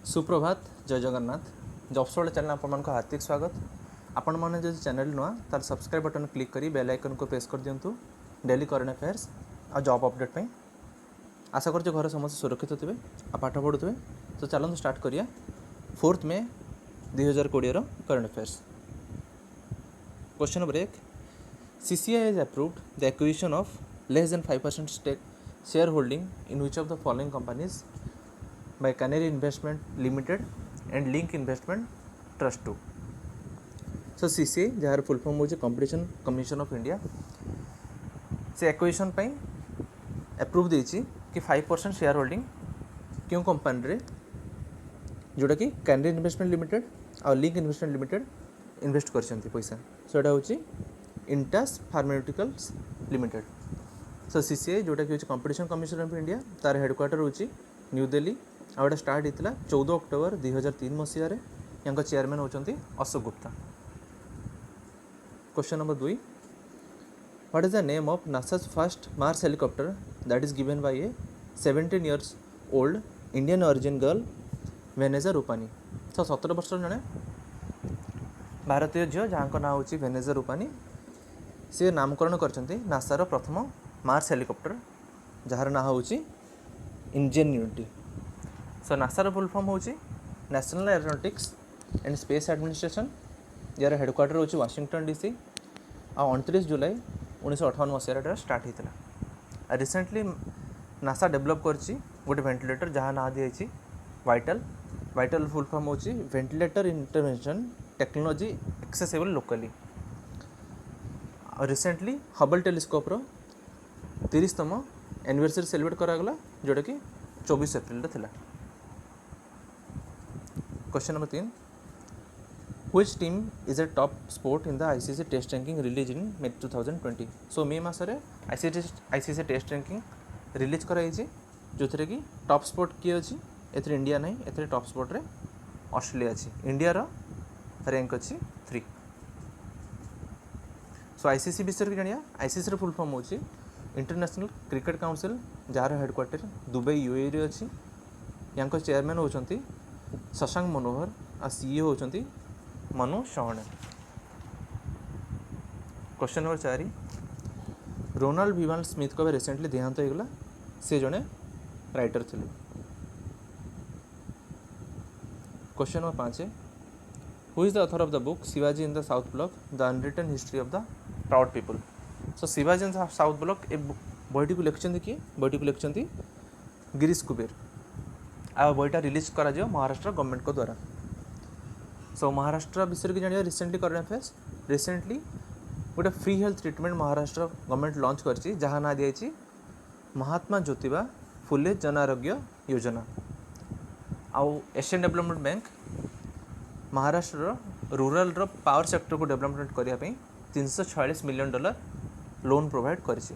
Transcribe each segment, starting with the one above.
सुप्रभात जय जगन्नाथ जॉब्स वाले चैनल आपण मानक हार्दिक स्वागत। आपण मैंने जो चैनल नुआ तार सब्सक्राइब बटन क्लिक करी बेल आइकन को प्रेस कर दिंतु डेली करंट अफेयर्स आ जॉब अपडेट पे। आशा कर घर समस्त सुरक्षित थे आ पाठ पढ़ुवे। तो चलते स्टार्ट करिया 4 मे 2020 current affairs. Question number 1, CCI has approved the acquisition of less than 5% stake shareholding in which of the following companies by Canary Investment Limited and Link Investment Trust 2. So CCI jar full form हो competition commission of India से acquisition पे approve देछि कि 5% share holding क्यों company रे जोटा कि Canary investment limited और लिंक इन्वेस्टमेंट लिमिटेड इन्वेस्ट करछंती पैसा। सो एटा होछि Intas pharmaceuticals limited. So CCI जोटा कि होछि कंपटीशन कमिशन ऑफ इंडिया तार हेडक्वार्टर होछि न्यू दिल्ली। आउटा स्टार्ट होता 14 अक्टोबर 2003 मसीह यहाँ चेयरमैन होती Ashok Gupta. Question number 2, what is the name of NASA's first Mars helicopter that is given by a 17 years old Indian origin girl Venezuela Rupani. तो 17 वर्ष जड़े भारतीय झील जहाँ ना हूँ वेनेजा रूपानी सी नामकरण कर नासार प्रथम मार्स हेलीकॉप्टर जार ना हूँ इंजेन्यूटी। सो नासार फुल फॉर्म होची national aeronautics and space administration यार हेडक्वार्टर होची वाशिंगटन डीसी। आ 29 जुलाई 1958 मसीह स्टार्ट होता। रिसेंटली नासा डेवलप करची गोटे वेंटिलेटर जहाँ ना दी वाइटल। वाइटल फुल फॉर्म होची ventilator intervention technology accessible locally. Recently Hubble telescope रो 30तम एनिवर्सरी सेलिब्रेट करागला जोटा कि 24 एप्रिल थिला। Question number 3, which team is a top sport in the ICC test ranking release in May 2020। So May मसरे ICC test ranking release कराई जो थे कि टॉप स्पोर्ट किए अच्छी ए इंडिया नहीं ए टॉप स्पोर्ट रे ऑस्ट्रेलिया अच्छी। इंडिया रो रैंक अच्छी 3। सो आईसीसी विषय की जानिया। आईसीसी रो फुल फॉर्म होची international cricket council jar headquarter Dubai UAE रे अच्छी। यहाँ चेयरमैन होती शशांक मनोहर आ सीईओ होती Manu Sawhney. Question number 4, Ronald Vivian Smith को रिसेंटली देहांत होगला से जड़े राइटर थे। Question number 5, who is the author of the book Shivaji in the South Block the unwritten history of the proud people. So Shivaji in the South Block ए बहीटी को लिखिं किए बहीटी को लिखिं गिरीश कुबेर। आ बहीटा रिलीज करा महाराष्ट्र गवर्नमेंट को द्वारा। सो महाराष्ट्र विषय की जानिए रिसेंटली करंट अफेयर्स। रिसेंटली गोटे free health treatment Maharashtra government launch करछि जहाँ ना दी महात्मा ज्योतिबा फुले जन आरोग्य योजना। आउ Asian development bank Maharashtra rural power sector को डेवलपमेंट करने 346 मिलियन डॉलर लोन प्रोवाइड करिछि।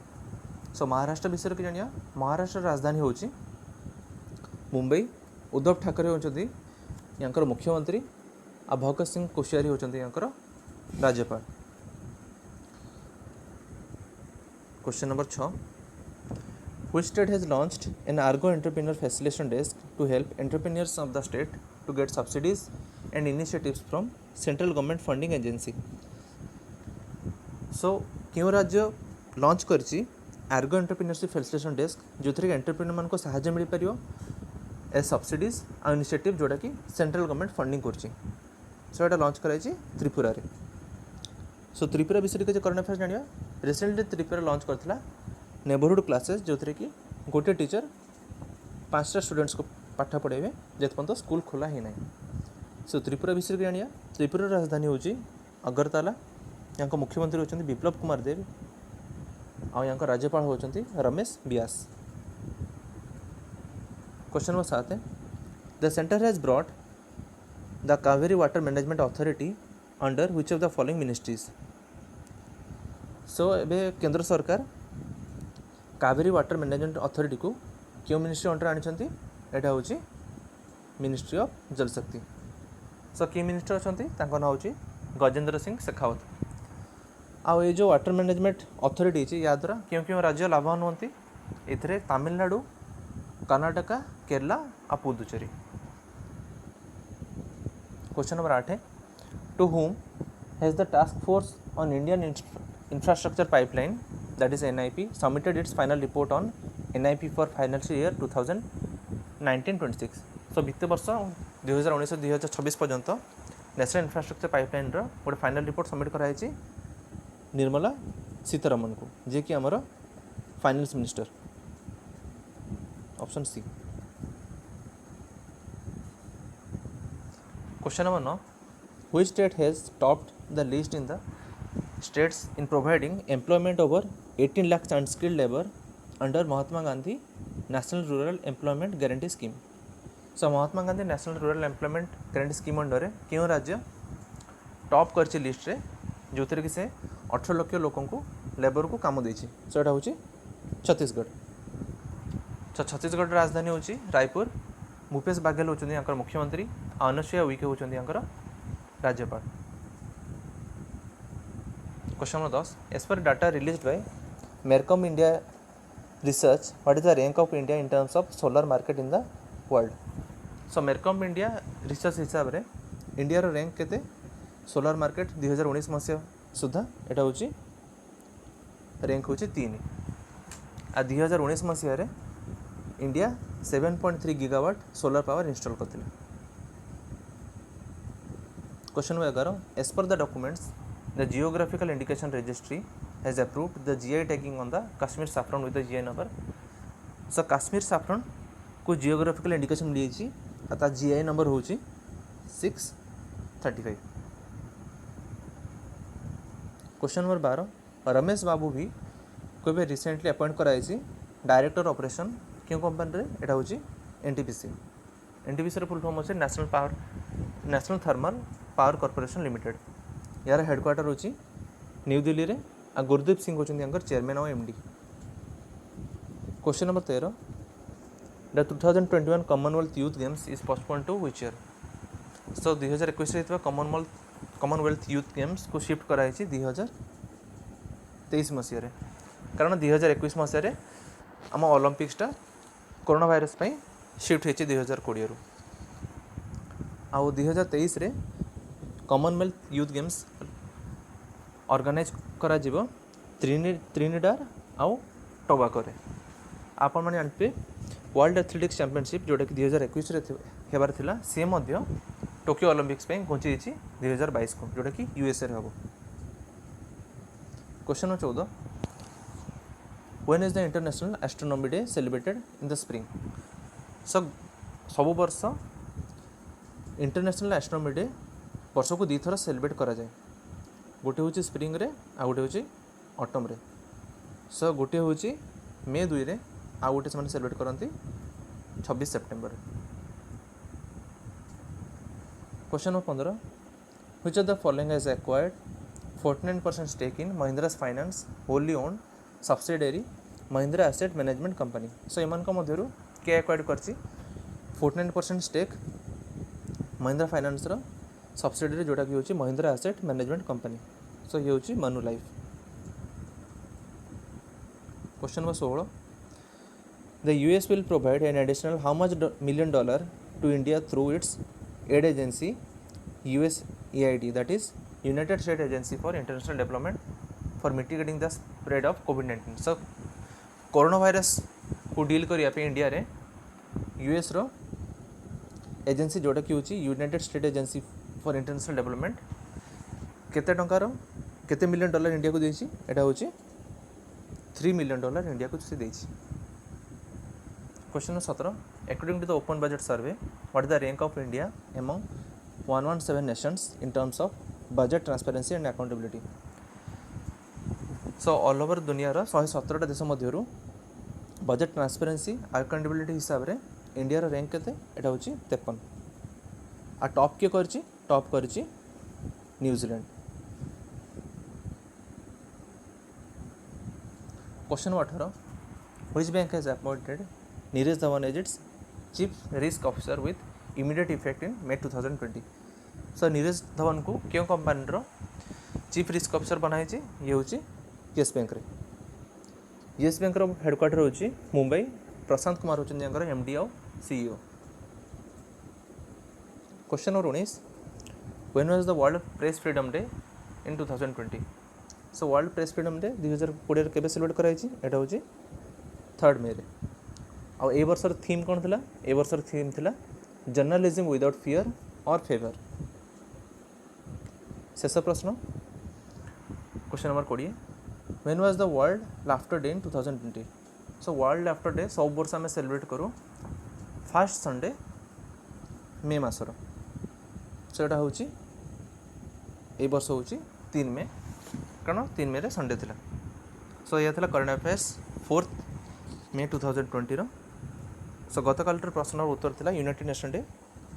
सो महाराष्ट्र विषय की जानिए। महाराष्ट्र राजधानी होची मुंबई। उद्धव ठाकरे होचंती यांकर मुख्यमंत्री आ भगत सिंह कोश्यारी होचंती यांकर राज्यपाल। Question number 6, which state has launched an आर्गो entrepreneur facilitation desk to help entrepreneurs of the state to get subsidies and initiatives from central government funding agency. So क्यों राज्य लॉन्च करछि आर्गो एंटरप्रेन्योरशिप फैसिलिटेशन डेस्क जो थे entrepreneur मान को सहायता मिल पारियो ए subsidies आ initiative जोटा कि सेंट्रल गवर्नमेंट फंडिंग करछि। सो एटा लॉन्च कराई त्रिपुरा रे। सो त्रिपुरा विषय के करंट अफेयर्स जानिया। रिसेंटली त्रिपुरा लॉन्च करथिला नेबरहुड क्लासेस जो थे कि गोटे टीचर 5टा स्टूडेंट्स को पाठ पढ़ेबे जेपर्यंत स्कूल खोला ही नहीं। सो त्रिपुरा विषय के जानिया। त्रिपुरा राजधानी होची अगरतला। यहाँ मुख्यमंत्री होचंती बिप्लब कुमार देव और यहाँ राज्यपाल होचंती Ramesh Bais. Question number 7, the centre has brought the Kaveri water management authority under which of the following ministries. So एबे केंद्र सरकार कावेरी वाटर मैनेजमेंट अथॉरिटी को क्यों मिनिस्ट्री अंडर आनी एटा होची मिनिस्ट्री ऑफ जल शक्ति। सो कि मिनिस्टर अछंती तांको नाम होची गजेंद्र सिंह शेखावत। आउ ये जो वाटर मैनेजमेंट अथॉरिटी है या द्वारा क्यों क्यों राज्य लाभवान होती ए तमिलनाडु कर्नाटका केरला आ Puducherry. Question number 8 to whom has the task force on Indian infrastructure pipeline, that is NIP, submitted its final report on NIP for financial year 2019-26. So वित्त वर्ष 2019-2026 पर्यंत नेशनल इंफ्रास्ट्रक्चर पाइपलाइन गोटे फाइनल रिपोर्ट सबमिट कराई निर्मला सीतारमन को, जे कि आमर finance minister. Option C. Question number 9 which state has topped the list in the states in providing employment over 18 lakhs unskilled labor under Mahatma Gandhi National Rural Employment Guarantee Scheme? So Mahatma Gandhi national rural employment guarantee scheme under क्यों राज्य top कर list रे जो थी कि से 18 लाख लोक labour को काम देछि? सो एटा होछि छत्तीसगढ़। तो छत्तीसगढ़ राजधानी होछि रायपुर। भूपेश बाघेल होचंदी यांकर मुख्यमंत्री, अनुसुईया उइके होचंदी यांकर राज्यपाल। Question number 10 as per data released by Mercom India research what is the rank of India in terms of solar market in the world? So Mercom India research हिसाब रे इंडिया रो रैंक केते सोलर मार्केट 2019 मसिया सुधा एटा होची rank होची 3 आ 2019 मसिया रे India 7.3 gigawatt solar power install करथिला। Question number 11 as per the documents the geographical indication registry has approved the GI tagging on the Kashmir saffron with the GI number. So Kashmir saffron को जियोग्राफिकल इंडिकेशन मिली ता GI number होची 635। Question number 12 Ramesh बाबू भी को भी recently appoint कराई director operation क्यों company रे? एटा होची एनटीपीसी। एनटीपीसी रे फुल फॉर्म होची national thermal power corporation limited. यार हेडक्वार्टर होची न्यू दिल्ली रे आ गुरदीप सिंह होचंदी अंकर चेयरमैन और MD. Question number 13 the 2021 Commonwealth youth games is postponed to which year? So 2021 रे कॉमनवेल्थ यूथ गेम्स को शिफ्ट कराई 2023 मसीह रे, कारण 2021 मसीह रे आम ओलंपिक्सटा कोरोना भाइरस पई शिफ्ट होती 2020 रु। आउ 2023 रे कॉमनवेल्थ यूथ गेम्स ऑर्गेनाइज करा जिवो त्रिनिडाद आउ टोबाको रे। आपण माने जानते वर्ल्ड एथलेटिक्स चैंपियनशिप जोटा कि 2021 रे हेबार थिला से मध्य टोक्यो ओलंपिक्स पे घुंची 2022 को, जोटा कि यूएसए रे हबो। Question number 14 when is the international astronomy day celebrated in the spring? So सब वर्ष इंटरनेशनल एस्ट्रोनॉमी डे वर्ष को 2 थर सेलिब्रेट करा जाए। गोटे होची स्प्रिंग रे आ गोटे होची ऑटम रे। सो गोटे होची मे 2 रे आ गोटे से सेलिब्रेट करती 26 September. Question number 15 which of the following has acquired 49% stake in Mahindra's finance wholly owned subsidiary Mahindra asset management company? So एमान को मध्यरु के एक्वायर्ड करछि 49% स्टेक महिंद्रा फाइनेंस रो सब्सिडियरी जोटा कि होछि Mahindra asset management company. So ये होछि Manulife. Question number 16 The US will provide an additional how much $1 million to India through its aid agency USAID, that is United States Agency for International Development, for mitigating the spread of COVID-19. So corona virus को deal करिया पे India रे US रो agency जोटा कि होची United state agency for international development केते टंकार केते $1 million India को देछि? एटा होची $3 million इंडिया को से देछि। Question 17 according to the open budget survey what is the rank of India among 117 nations in terms of budget transparency and accountability? So all over दुनिया रो 117 देश मध्यरु बजट ट्रांसपेरेंसी अकाउंटेबिलिटी हिसाब रे इंडिया रो rank केते? एटा होची 53। आ टॉप के करची? टॉप करची New Zealand. Question 18 which bank has appointed Neeraj Dhawan as its chief risk officer with immediate effect in May 2020? So Neeraj Dhawan को क्यों कंपनी रो चीफ रिस्क ऑफिसर बनाई? ये होची येस बैंक रे। येस बैंक रो हेडक्वार्टर होची मुंबई। प्रशांत कुमार होचन एमडी और CEO. Question number 19 when was the world press freedom day in 2020? So world press freedom day 2020 केबे सेलिब्रेट कराई? एटा हूँ 3 मे रे। आउ ए वर्षर थीम कौन थिला? ए वर्षर थीम थिला जर्नलिज्म विदाउट फियर और फेवर। शेष प्रश्न question number 20, when was the world laughter day in 2020? So world laughter day सब वर्ष आम सेलिब्रेट करूँ फास्ट संडे मे मासर। सो यहाँ हूँ ए वर्ष हूँ 3 मे, कारण 3 मे रे संडे थिला। सो यह थिला करंट अफेयर्स 4 मे 2020 रो। सो गत काल प्रश्न उत्तर थिला यूनाइटेड नेशन डे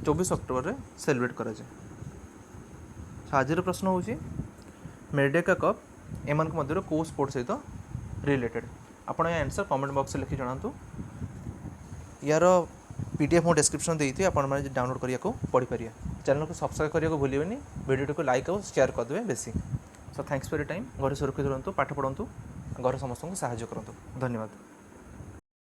24 अक्टोबर रे सेलिब्रेट करा जाए। सो आज प्रश्न हूँ मेरडेका कप एमान मध्य को स्पोर्ट सहित रिलेटेड? आपण या आंसर कमेंट बॉक्स लिखि जणातु। यार पीडीएफ मो डिस्क्रिप्शन देती आपण माने डाउनलोड करिया को पढ़ी परिया। चैनल को सब्सक्राइब करिया को भूलिबेनी, वीडियो को लाइक और शेयर कर देबे बेसी। So thanks for your time. घर सुरक्षित रहंतु, पाठ पढ़ंतु, घर समस्त को सहायता करंतु। धन्यवाद।